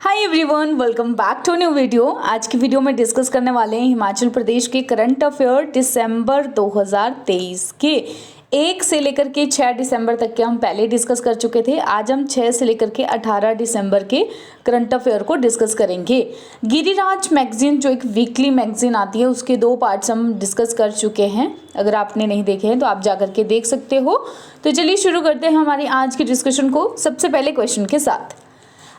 Hi everyone, welcome back to new video. आज की video में डिस्कस करने वाले हैं हिमाचल प्रदेश के करंट अफेयर दिसंबर 2023 के 1 से लेकर के 6 दिसंबर तक के हम पहले डिस्कस कर चुके थे। आज हम 6 से लेकर के 18 दिसंबर के करंट अफेयर को डिस्कस करेंगे। गिरिराज मैगजीन जो एक वीकली मैगजीन आती है उसके 2 पार्ट्स हम डिस्कस कर चुके हैं। अगर आपने नहीं देखे हैं तो आप जाकर के देख सकते हो। तो चलिए शुरू करते हैं हमारी आज की डिस्कशन को सबसे पहले क्वेश्चन के साथ।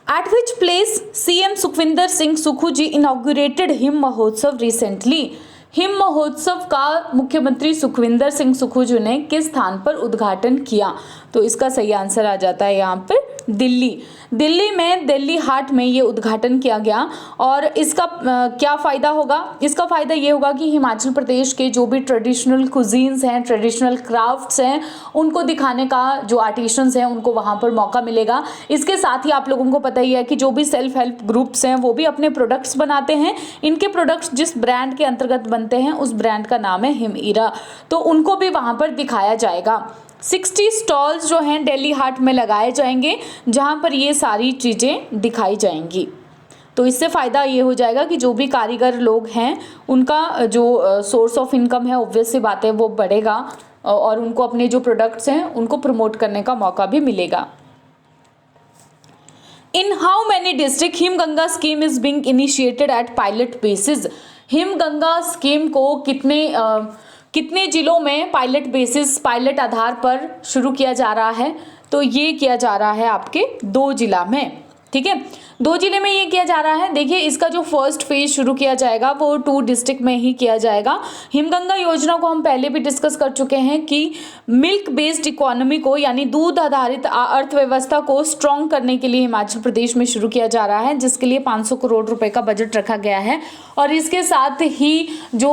At which place CM Sukhvinder Singh Sukhu ji inaugurated Him Mahotsav recently? Him Mahotsav का मुख्यमंत्री सुखविंदर सिंह सुक्खू जी ने किस स्थान पर उद्घाटन किया? तो इसका सही आंसर आ जाता है यहाँ पर दिल्ली में दिल्ली हाट में ये उद्घाटन किया गया। और इसका क्या फ़ायदा होगा? इसका फ़ायदा ये होगा कि हिमाचल प्रदेश के जो भी ट्रेडिशनल कुजीन्स हैं, ट्रेडिशनल क्राफ्ट्स हैं, उनको दिखाने का जो आर्टिशंस हैं उनको वहाँ पर मौका मिलेगा। इसके साथ ही आप लोगों को पता ही है कि जो भी सेल्फ हेल्प ग्रुप्स हैं वो भी अपने प्रोडक्ट्स बनाते हैं। इनके प्रोडक्ट्स जिस ब्रांड के अंतर्गत बनते हैं उस ब्रांड का नाम है हिमईरा, तो उनको भी वहाँ पर दिखाया जाएगा। 60 स्टॉल्स जो हैं दिल्ली हाट में लगाए जाएंगे जहां पर ये सारी चीज़ें दिखाई जाएंगी। तो इससे फ़ायदा ये हो जाएगा कि जो भी कारीगर लोग हैं उनका जो सोर्स ऑफ इनकम है ऑब्वियस सी बात है वो बढ़ेगा और उनको अपने जो प्रोडक्ट्स हैं उनको प्रमोट करने का मौका भी मिलेगा। In how many district Himganga scheme is being initiated at pilot basis? Himganga scheme को कितने जिलों में पायलट बेसिस, पायलट आधार पर शुरू किया जा रहा है? तो ये किया जा रहा है आपके 2 जिला में। ठीक है, 2 जिले में ये किया जा रहा है। देखिए इसका जो फर्स्ट फेज शुरू किया जाएगा वो 2 डिस्ट्रिक्ट में ही किया जाएगा। हिमगंगा योजना को हम पहले भी डिस्कस कर चुके हैं कि मिल्क बेस्ड इकोनॉमी को यानी दूध आधारित अर्थव्यवस्था को स्ट्रॉन्ग करने के लिए हिमाचल प्रदेश में शुरू किया जा रहा है, जिसके लिए 500 करोड़ रुपए का बजट रखा गया है। और इसके साथ ही जो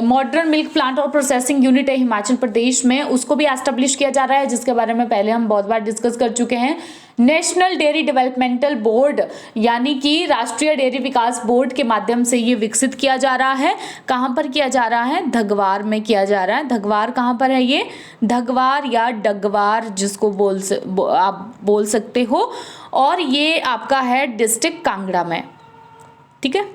मॉडर्न मिल्क प्लांट और प्रोसेसिंग यूनिट है हिमाचल प्रदेश में उसको भी एस्टेब्लिश किया जा रहा है, जिसके बारे में पहले हम बहुत बार डिस्कस कर चुके हैं। नेशनल डेयरी डेवलपमेंटल बोर्ड यानी कि राष्ट्रीय डेयरी विकास बोर्ड के माध्यम से ये विकसित किया जा रहा है। कहाँ पर किया जा रहा है? धगवार में किया जा रहा है। धगवार कहाँ पर है? ये धगवार या डगवार जिसको आप बोल सकते हो, और ये आपका है डिस्ट्रिक्ट कांगड़ा में। ठीक है,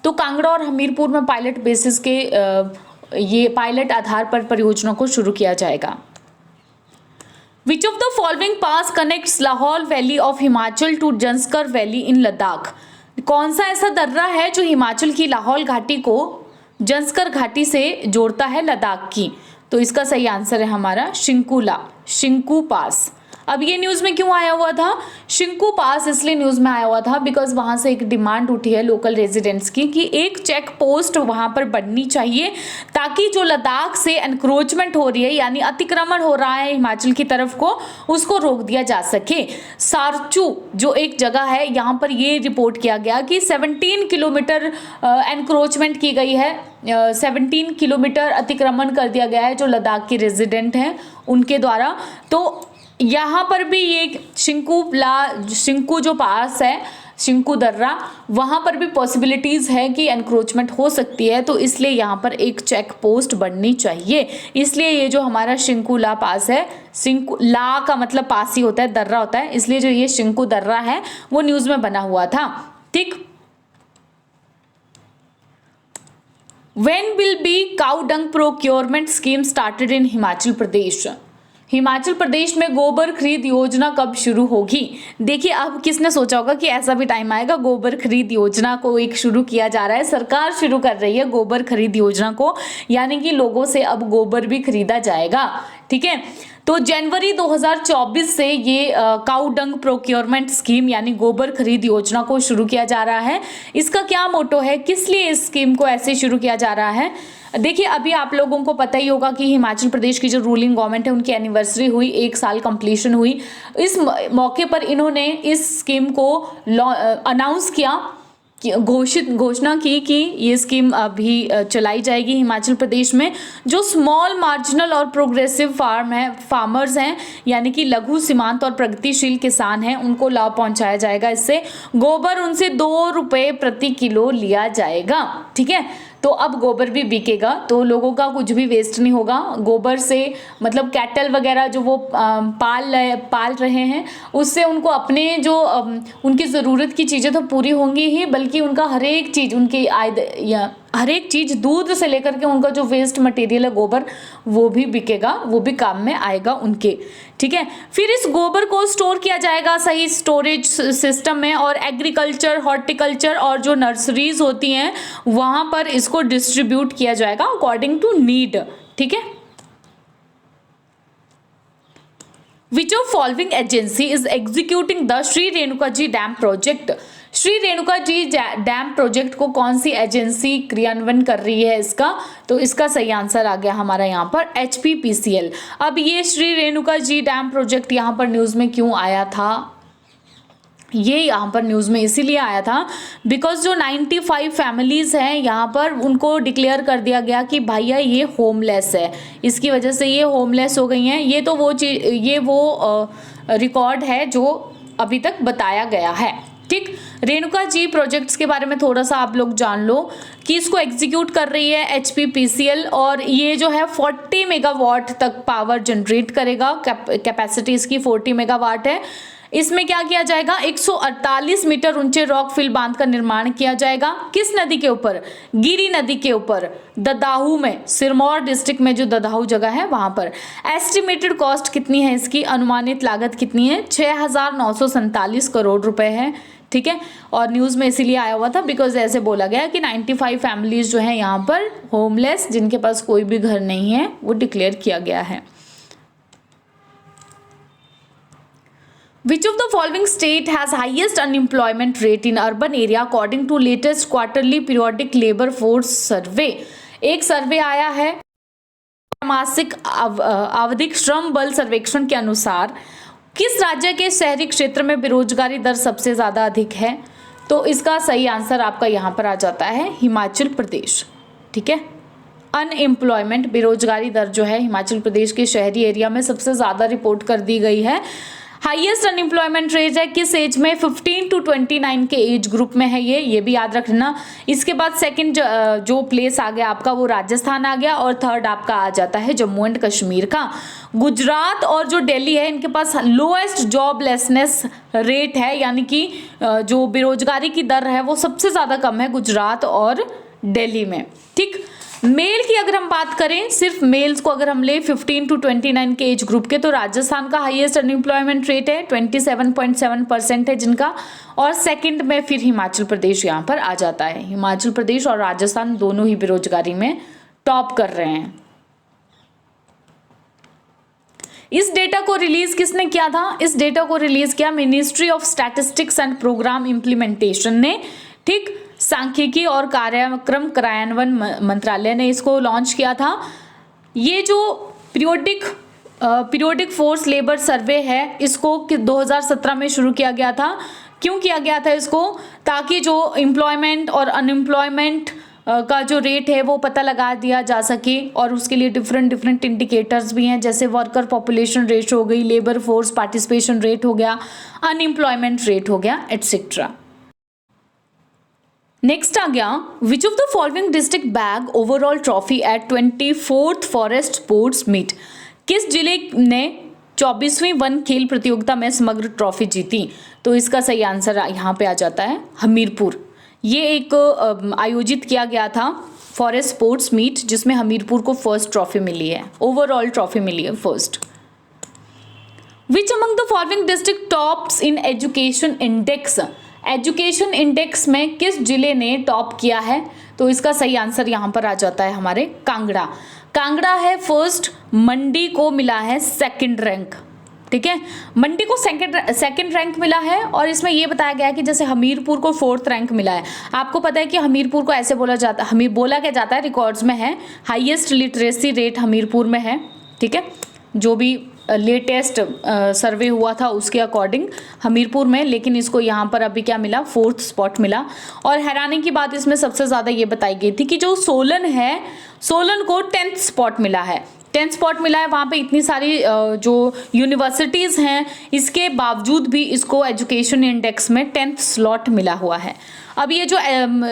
तो कांगड़ा और हमीरपुर में पायलट बेसिस के ये पायलट आधार पर परियोजना को शुरू किया जाएगा। Which of the following pass connects Lahaul valley of Himachal to Zanskar valley in Ladakh? कौन सा ऐसा दर्रा है जो हिमाचल की लाहौल घाटी को जंस्कर घाटी से जोड़ता है लद्दाख की? तो इसका सही आंसर है हमारा शिंकू पास। अब ये न्यूज़ में क्यों आया हुआ था? शिंकू पास इसलिए न्यूज़ में आया हुआ था बिकॉज वहाँ से एक डिमांड उठी है लोकल रेजिडेंट्स की कि एक चेक पोस्ट वहाँ पर बननी चाहिए ताकि जो लद्दाख से एनक्रोचमेंट हो रही है यानी अतिक्रमण हो रहा है हिमाचल की तरफ को, उसको रोक दिया जा सके। सारचू जो एक जगह है यहाँ पर ये रिपोर्ट किया गया कि 17 किलोमीटर एनक्रोचमेंट की गई है, 17 किलोमीटर अतिक्रमण कर दिया गया है जो लद्दाख के रेजिडेंट हैं उनके द्वारा। तो यहाँ पर भी ये शिंकू जो पास है, शिंकू दर्रा, वहाँ पर भी पॉसिबिलिटीज़ है कि एनक्रोचमेंट हो सकती है, तो इसलिए यहाँ पर एक चेक पोस्ट बननी चाहिए। इसलिए ये जो हमारा शिंकुला पास है, शिंकुला का मतलब पास ही होता है, दर्रा होता है, इसलिए जो ये शिंकू दर्रा है वो न्यूज़ में बना हुआ था। ठीक, when will be cow dung procurement scheme started in Himachal Pradesh? Himachal Pradesh में गोबर खरीद योजना कब शुरू होगी? देखिए अब किसने सोचा होगा कि ऐसा भी टाइम आएगा, गोबर खरीद योजना को एक शुरू किया जा रहा है, सरकार शुरू कर रही है गोबर खरीद योजना को, यानी कि लोगों से अब गोबर भी खरीदा जाएगा। ठीक है, तो जनवरी 2024 से ये काउ डंग प्रोक्योरमेंट स्कीम यानी गोबर खरीद योजना को शुरू किया जा रहा है। इसका क्या मोटो है, किस लिए इस स्कीम को ऐसे शुरू किया जा रहा है? देखिए अभी आप लोगों को पता ही होगा कि हिमाचल प्रदेश की जो रूलिंग गवर्नमेंट है उनकी एनिवर्सरी हुई, 1 साल कंप्लीशन हुई। इस मौके पर इन्होंने इस स्कीम को अनाउंस किया, घोषणा की कि ये स्कीम अभी चलाई जाएगी हिमाचल प्रदेश में। जो स्मॉल मार्जिनल और प्रोग्रेसिव फार्मर्स हैं यानी कि लघु सीमांत और प्रगतिशील किसान हैं उनको लाभ पहुंचाया जाएगा। इससे गोबर उनसे 2 रुपये प्रति किलो लिया जाएगा। ठीक है, तो अब गोबर भी बिकेगा, तो लोगों का कुछ भी वेस्ट नहीं होगा। गोबर से मतलब कैटल वगैरह जो वो पाल रहे हैं, उससे उनको अपने जो उनकी ज़रूरत की चीज़ें तो पूरी होंगी ही, बल्कि उनका हर एक चीज़, उनकी हर एक चीज़, दूध से लेकर के उनका जो वेस्ट मटेरियल है गोबर, वो भी बिकेगा, वो भी काम में आएगा उनके। ठीक है, फिर इस गोबर को स्टोर किया जाएगा सही स्टोरेज सिस्टम में, और एग्रीकल्चर, हॉर्टिकल्चर और जो नर्सरीज होती हैं वहाँ पर इसको डिस्ट्रीब्यूट किया जाएगा अकॉर्डिंग टू नीड। ठीक है, Which of following agency is executing the Sri Renuka Ji Dam project? Shri Renuka ji dam project को कौन सी एजेंसी क्रियान्वयन कर रही है इसका? तो इसका सही आंसर आ गया हमारा यहाँ पर HPPCL। अब ये श्री रेणुका जी डैम प्रोजेक्ट यहाँ पर न्यूज़ में क्यों आया था? ये यहाँ पर न्यूज़ में इसीलिए आया था बिकॉज जो 95 फैमिलीज़ हैं यहाँ पर, उनको डिक्लेयर कर दिया गया कि भैया ये होमलेस है, इसकी वजह से ये होमलेस हो गई हैं। ये तो वो चीज़, ये वो रिकॉर्ड है जो अभी तक बताया गया है। ठीक, रेणुका जी प्रोजेक्ट्स के बारे में थोड़ा सा आप लोग जान लो कि इसको एग्जीक्यूट कर रही है HPPCL, और ये जो है 40 मेगावाट तक पावर जनरेट करेगा। कैपेसिटी इसकी 40 मेगावाट है। इसमें क्या किया जाएगा? 148 मीटर ऊंचे रॉक फिल बांध का निर्माण किया जाएगा। किस नदी के ऊपर? गिरी नदी के ऊपर, ददाहू में, सिरमौर डिस्ट्रिक्ट में जो ददाहू जगह है वहां पर। एस्टिमेटेड कॉस्ट कितनी है इसकी? अनुमानित लागत कितनी है? 6,947 करोड़ रुपए है। ठीक है, और न्यूज़ में इसीलिए आया हुआ था बिकॉज ऐसे बोला गया कि 95 फैमिलीज जो है यहाँ पर होमलेस, जिनके पास कोई भी घर नहीं है, वो डिक्लेयर किया गया है। Which of the following state has highest unemployment rate in urban area according to latest quarterly periodic labor force survey? एक सर्वे आया है मासिक आवधिक श्रम बल सर्वेक्षण के अनुसार किस राज्य के शहरी क्षेत्र में बेरोजगारी दर सबसे ज्यादा अधिक है? तो इसका सही आंसर आपका यहाँ पर आ जाता है हिमाचल प्रदेश। ठीक है, अनएम्प्लॉयमेंट, बेरोजगारी दर जो है हिमाचल प्रदेश के शहरी एरिया में सबसे ज्यादा रिपोर्ट कर दी गई है। हाईएस्ट अनएम्प्लॉयमेंट रेट है किस एज में? 15 to 29 के एज ग्रुप में है ये भी याद रखना। इसके बाद सेकंड जो प्लेस आ गया आपका वो राजस्थान आ गया, और थर्ड आपका आ जाता है जम्मू एंड कश्मीर का। गुजरात और जो दिल्ली है इनके पास लोएस्ट जॉबलेसनेस रेट है, यानी कि जो बेरोजगारी की दर है वो सबसे ज़्यादा कम है गुजरात और दिल्ली में। ठीक, मेल की अगर हम बात करें, सिर्फ मेल्स को अगर हम ले 15 to 29 के एज ग्रुप के, तो राजस्थान का हाईएस्ट अनएम्प्लॉयमेंट रेट है 27.7% है जिनका, और सेकंड में फिर हिमाचल प्रदेश यहाँ पर आ जाता है। हिमाचल प्रदेश और राजस्थान दोनों ही बेरोजगारी में टॉप कर रहे हैं। इस डेटा को रिलीज किसने किया था? इस डेटा को रिलीज किया ministry of statistics and programme implementation ने। ठीक, सांख्यिकी और कार्यक्रम कार्यान्वयन मंत्रालय ने इसको लॉन्च किया था। ये जो पीरियोडिक फोर्स लेबर सर्वे है, इसको 2017 में शुरू किया गया था। क्यों किया गया था इसको? ताकि जो एम्प्लॉयमेंट और अनएम्प्लॉयमेंट का जो रेट है वो पता लगा दिया जा सके, और उसके लिए डिफरेंट इंडिकेटर्स भी हैं, जैसे वर्कर पॉपुलेशन रेट हो गई, लेबर फोर्स पार्टिसिपेशन रेट हो गया, अनएम्प्लॉयमेंट रेट हो गया, एटसेट्रा। नेक्स्ट आ गया, which of the following district bag overall trophy at 24th forest sports meet? किस जिले ने 24वीं वन खेल प्रतियोगिता में समग्र ट्रॉफी जीती? तो इसका सही आंसर यहाँ पे आ जाता है हमीरपुर। ये एक आयोजित किया गया था फॉरेस्ट स्पोर्ट्स मीट, जिसमें हमीरपुर को फर्स्ट ट्रॉफी मिली है, ओवरऑल ट्रॉफी मिली है first. Which among the following district tops in education index? Education index में किस जिले ने टॉप किया है? तो इसका सही आंसर यहाँ पर आ जाता है हमारे कांगड़ा। कांगड़ा है फर्स्ट, मंडी को मिला है सेकंड रैंक। ठीक है, मंडी को सेकंड रैंक मिला है, और इसमें ये बताया गया है कि जैसे हमीरपुर को 4th रैंक मिला है। आपको पता है कि हमीरपुर को ऐसे बोला जाता है, बोला क्या जाता है, रिकॉर्ड्स में है हाईएस्ट लिटरेसी रेट हमीरपुर में है। ठीक है, जो भी लेटेस्ट सर्वे हुआ था उसके अकॉर्डिंग हमीरपुर में, लेकिन इसको यहाँ पर अभी क्या मिला? 4th स्पॉट मिला। और हैरानी की बात इसमें सबसे ज़्यादा ये बताई गई थी कि जो सोलन है, सोलन को 10th स्पॉट मिला है। 10th स्पॉट मिला है, वहाँ पे इतनी सारी जो यूनिवर्सिटीज़ हैं, इसके बावजूद भी इसको एजुकेशन इंडेक्स में 10th स्लॉट मिला हुआ है। अब ये जो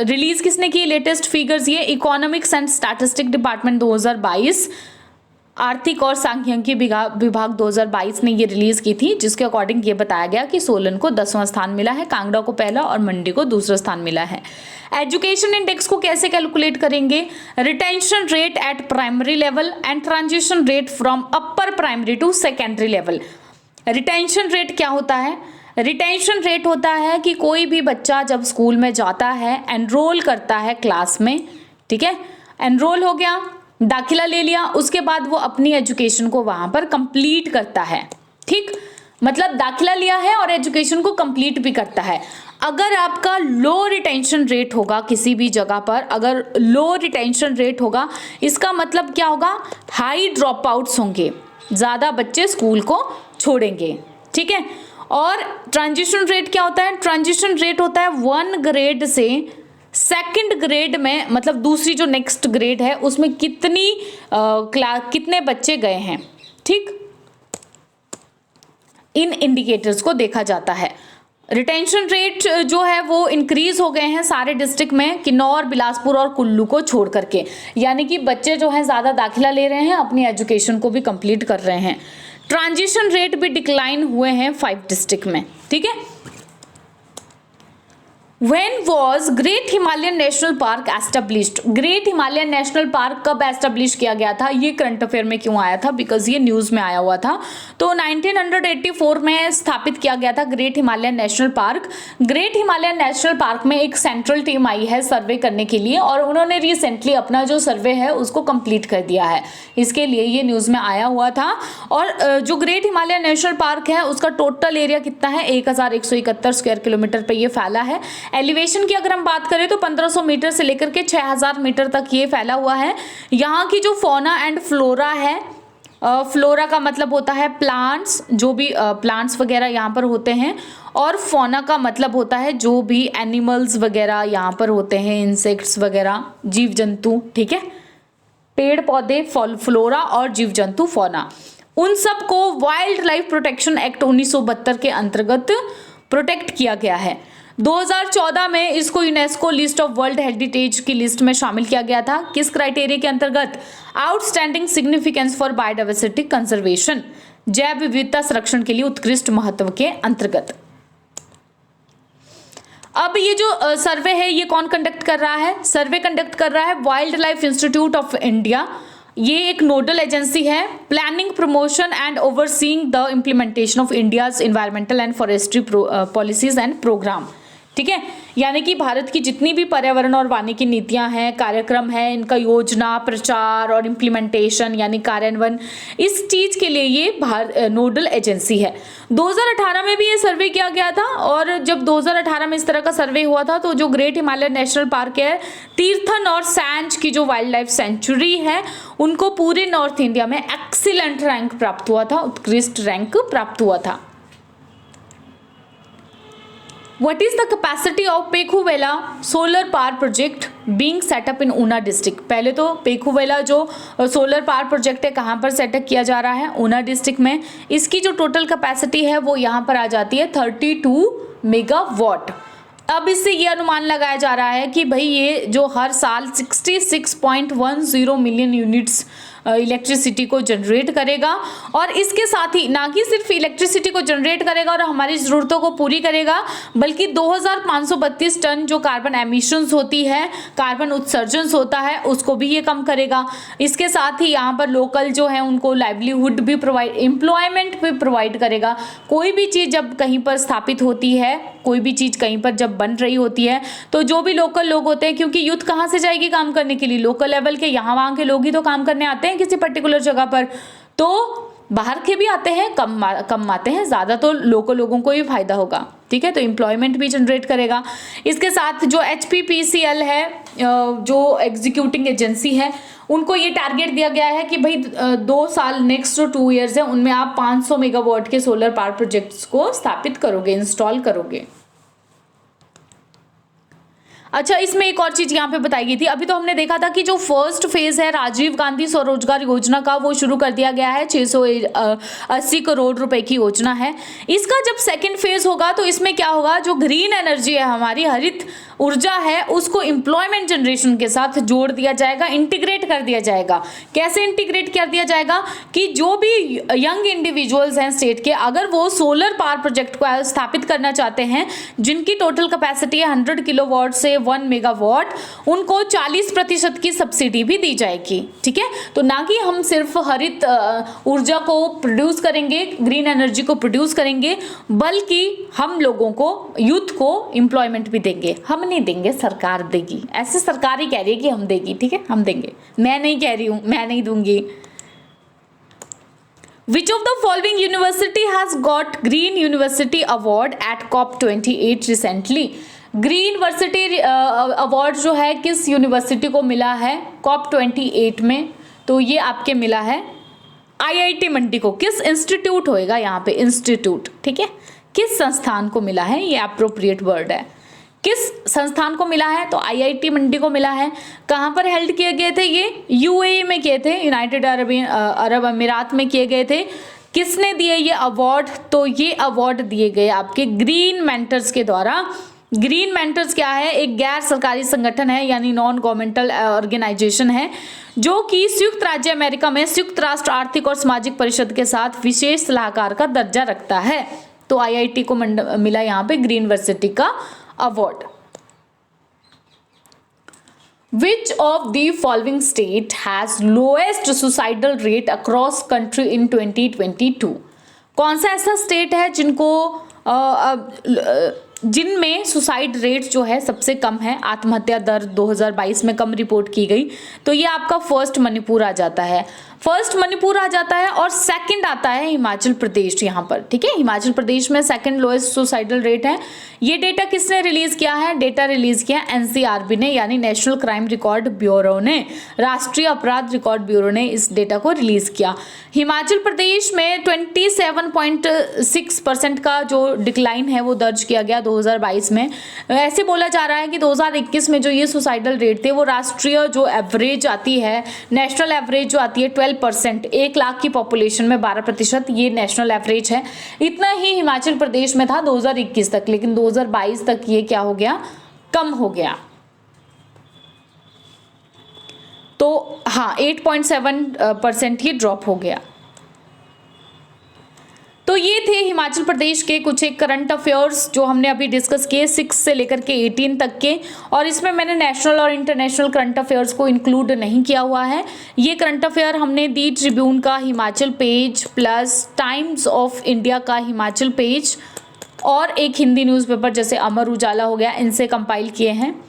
रिलीज किसने की लेटेस्ट फिगर्स, ये इकोनॉमिक्स एंड स्टैटिस्टिक डिपार्टमेंट 2022, आर्थिक और सांख्यिकी विभाग 2022 ने ये रिलीज की थी, जिसके अकॉर्डिंग ये बताया गया कि सोलन को 10वां स्थान मिला है, कांगड़ा को पहला और मंडी को दूसरा स्थान मिला है। एजुकेशन इंडेक्स को कैसे कैलकुलेट करेंगे, retention rate at primary level and transition rate from upper primary to secondary level. Retention rate क्या होता है, रिटेंशन रेट होता है कि कोई भी बच्चा जब स्कूल में जाता है, एनरोल करता है क्लास में, ठीक है, एनरोल हो गया, दाखिला ले लिया, उसके बाद वो अपनी एजुकेशन को वहां पर कंप्लीट करता है, ठीक, मतलब दाखिला लिया है और एजुकेशन को कंप्लीट भी करता है। अगर आपका लो रिटेंशन रेट होगा किसी भी जगह पर, अगर लो रिटेंशन रेट होगा, इसका मतलब क्या होगा, हाई ड्रॉप आउट्स होंगे, ज्यादा बच्चे स्कूल को छोड़ेंगे, ठीक है। और ट्रांजिशन रेट क्या होता है, ट्रांजिशन रेट होता है 1 ग्रेड से सेकंड ग्रेड में, मतलब दूसरी जो नेक्स्ट ग्रेड है उसमें कितने बच्चे गए हैं, ठीक, इन इंडिकेटर्स को देखा जाता है। रिटेंशन रेट जो है वो इंक्रीज हो गए हैं सारे डिस्ट्रिक्ट में, किन्नौर, बिलासपुर और कुल्लू को छोड़ करके, यानी कि बच्चे जो हैं ज्यादा दाखिला ले रहे हैं, अपनी एजुकेशन को भी कंप्लीट कर रहे हैं। ट्रांजिशन रेट भी डिक्लाइन हुए हैं 5 डिस्ट्रिक्ट में, ठीक है। When was Great Himalayan National Park established? Great Himalayan National Park कब एस्टेब्लिश किया गया था, ये करंट अफेयर में क्यों आया था, बिकॉज ये न्यूज में आया हुआ था। तो 1984 में स्थापित किया गया था great Himalayan national park. Great Himalayan national park में एक सेंट्रल टीम आई है सर्वे करने के लिए, और उन्होंने रिसेंटली अपना जो सर्वे है उसको कंप्लीट कर दिया है, इसके लिए ये न्यूज में आया हुआ था। और जो ग्रेट हिमालयन नेशनल पार्क है उसका टोटल एरिया कितना है, 1171 स्क्वायर किलोमीटर पे ये फैला है। एलिवेशन की अगर हम बात करें तो 1500 मीटर से लेकर के 6000 मीटर तक ये फैला हुआ है। यहाँ की जो फौना एंड फ्लोरा है, फ्लोरा का मतलब होता है प्लांट्स, जो भी प्लांट्स वगैरह यहाँ पर होते हैं, और फौना का मतलब होता है जो भी एनिमल्स वगैरह यहाँ पर होते हैं, इंसेक्ट्स वगैरह, जीव जंतु, ठीक है, पेड़ पौधे, फ्लोरा और जीव जंतु फौना, उन सब को वाइल्ड लाइफ प्रोटेक्शन एक्ट 1972 के अंतर्गत प्रोटेक्ट किया गया है। 2014 में इसको UNESCO list of world heritage की लिस्ट में शामिल किया गया था। किस क्राइटेरिया के अंतर्गत, outstanding significance for biodiversity conservation, जैव विविधता संरक्षण के लिए उत्कृष्ट महत्व के अंतर्गत। अब ये जो सर्वे है ये कौन कंडक्ट कर रहा है, सर्वे कंडक्ट कर रहा है wildlife institute of India. ये एक नोडल एजेंसी है, planning, promotion and overseeing the implementation of India's environmental and forestry policies and programme, ठीक है, यानी कि भारत की जितनी भी पर्यावरण और वानिकी नीतियां हैं, कार्यक्रम है, इनका योजना, प्रचार और इम्प्लीमेंटेशन यानी कार्यान्वयन, इस चीज के लिए ये नोडल एजेंसी है। 2018 में भी ये सर्वे किया गया था, और जब 2018 में इस तरह का सर्वे हुआ था तो जो ग्रेट हिमालयन नेशनल पार्क है, तीर्थन और सैंज की जो वाइल्ड लाइफ सेंचुरी है, उनको पूरे नॉर्थ इंडिया में एक्सीलेंट रैंक प्राप्त हुआ था, उत्कृष्ट रैंक प्राप्त हुआ था। What is the capacity of Pekhuwela solar power project being set up in Una district? पहले तो पेखुवेला जो सोलर पावर प्रोजेक्ट है कहाँ पर सेटअप किया जा रहा है, ऊना डिस्ट्रिक्ट में। इसकी जो टोटल कैपेसिटी है वो यहाँ पर आ जाती है 32 मेगावाट। अब इससे ये अनुमान लगाया जा रहा है कि भाई ये जो हर साल 66.10 मिलियन यूनिट्स इलेक्ट्रिसिटी को जनरेट करेगा, और इसके साथ ही ना कि सिर्फ इलेक्ट्रिसिटी को जनरेट करेगा और हमारी ज़रूरतों को पूरी करेगा, बल्कि 2532 टन जो कार्बन एमिशंस होती है, कार्बन उत्सर्जन होता है, उसको भी ये कम करेगा। इसके साथ ही यहाँ पर लोकल जो है उनको लाइवलीहुड भी प्रोवाइड, एम्प्लॉयमेंट भी प्रोवाइड करेगा। कोई भी चीज़ जब कहीं पर स्थापित होती है, कोई भी चीज़ कहीं पर जब बन रही होती है, तो जो भी लोकल लोग होते हैं, क्योंकि यूथ कहाँ से जाएगी काम करने के लिए, लोकल लेवल के यहाँ वहाँ के लोग ही तो काम करने आते हैं किसी पर्टिकुलर जगह पर, तो बाहर के भी आते हैं, कम आते हैं, ज़्यादा तो लोकल लोगों को ही फायदा होगा, ठीक है, तो एम्प्लॉयमेंट भी जनरेट करेगा। इसके साथ जो HPPCL है, जो एग्जीक्यूटिंग एजेंसी है, उनको ये टारगेट दिया गया है कि भाई 2 साल, नेक्स्ट जो 2 ईयर्स है उनमें आप 500 मेगावाट के सोलर पावर प्रोजेक्ट्स को स्थापित करोगे, इंस्टॉल करोगे। अच्छा, इसमें एक और चीज यहाँ पे बताई गई थी, अभी तो हमने देखा था कि जो फर्स्ट फेज है राजीव गांधी स्वरोजगार योजना का, वो शुरू कर दिया गया है, 680 करोड़ रुपए की योजना है। इसका जब सेकंड फेज होगा तो इसमें क्या होगा, जो ग्रीन एनर्जी है, हमारी हरित ऊर्जा है उसको एम्प्लॉयमेंट जनरेशन के साथ जोड़ दिया जाएगा, इंटीग्रेट कर दिया जाएगा। कैसे इंटीग्रेट कर दिया जाएगा कि जो भी यंग इंडिविजुअल्स हैं स्टेट के, अगर वो सोलर पावर प्रोजेक्ट को स्थापित करना चाहते हैं जिनकी टोटल कैपेसिटी है 100 किलोवाट से 1 मेगावाट, उनको 40% की सब्सिडी भी दी जाएगी। ठीक है, तो ना कि हम सिर्फ हरित ऊर्जा को प्रोड्यूस करेंगे, ग्रीन एनर्जी को प्रोड्यूस करेंगे, बल्कि हम लोगों को, यूथ को एम्प्लॉयमेंट भी देंगे। हम नहीं देंगे, सरकार देगी। ऐसे सरकार ही कह रही है कि हम देगी। ठीक है, हम देंगे, मैं नहीं कह रही हूं, मैं नहीं दूंगी। Which of the following university has got Green University Award at COP28 recently? Green university award जो है किस यूनिवर्सिटी को मिला है COP28 में? तो ये आपके मिला है IIT मंडी को। किस इंस्टीट्यूट होएगा यहाँ पे? इंस्टीट्यूट। ठीक है, किस संस्थान को मिला है? ये अप्रोप्रिएट वर्ड है। किस संस्थान को मिला है? तो IIT मंडी को मिला है। कहाँ पर हेल्ड किए गए थे? ये UAE में किए थे, यूनाइटेड अरब अमीरात में किए गए थे। किसने दिए ये अवार्ड? तो ये अवार्ड दिए गए आपके ग्रीन मेंटर्स के द्वारा। ग्रीन मेंटर्स क्या है? एक गैर सरकारी संगठन है, यानी नॉन गवर्नमेंटल ऑर्गेनाइजेशन है, जो कि संयुक्त राज्य अमेरिका में संयुक्त राष्ट्र आर्थिक और सामाजिक परिषद के साथ विशेष सलाहकार का दर्जा रखता है। तो IIT को मिला यहाँ पे ग्रीन यूनिवर्सिटी का award. Which of the following state has lowest suicidal rate across country in 2022? कौन सा ऐसा स्टेट है जिनमें सुसाइड रेट जो है सबसे कम है, आत्महत्या दर 2022 में कम रिपोर्ट की गई? तो ये आपका फर्स्ट मणिपुर आ जाता है। फर्स्ट मणिपुर आ जाता है और सेकंड आता है हिमाचल प्रदेश यहाँ पर। ठीक है, हिमाचल प्रदेश में सेकंड लोएस्ट सुसाइडल रेट है। ये डेटा किसने रिलीज किया है? डेटा रिलीज किया NCRB ने, यानी नेशनल क्राइम रिकॉर्ड ब्यूरो ने, राष्ट्रीय अपराध रिकॉर्ड ब्यूरो ने इस डेटा को रिलीज किया। हिमाचल प्रदेश में 27.6% का जो डिक्लाइन है वो दर्ज किया गया 2022 में। ऐसे बोला जा रहा है कि 2021 में जो ये सुसाइडल रेट थे वो राष्ट्रीय जो एवरेज आती है, नेशनल एवरेज जो आती है 12%, 1 लाख की पॉपुलेशन में 12%, ये नेशनल एवरेज है। इतना ही हिमाचल प्रदेश में था 2021 तक, लेकिन 2022 तक ये क्या हो गया? कम हो गया। तो हाँ, 8.7% ये ड्रॉप हो गया। तो ये थे हिमाचल प्रदेश के कुछ एक करंट अफेयर्स जो हमने अभी डिस्कस किए 6 से लेकर के 18 तक के, और इसमें मैंने नेशनल और इंटरनेशनल करंट अफेयर्स को इंक्लूड नहीं किया हुआ है। ये करंट अफेयर हमने दी ट्रिब्यून का Himachal page plus times of India का हिमाचल पेज और एक हिंदी न्यूज़पेपर जैसे अमर उजाला हो गया, इनसे कंपाइल किए हैं।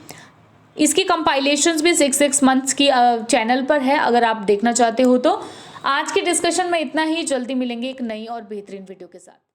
इसकी कंपाइलेशंस भी 6 मंथ्स की चैनल पर है, अगर आप देखना चाहते हो तो। आज के डिस्कशन में इतना ही, जल्दी मिलेंगे एक नई और बेहतरीन वीडियो के साथ।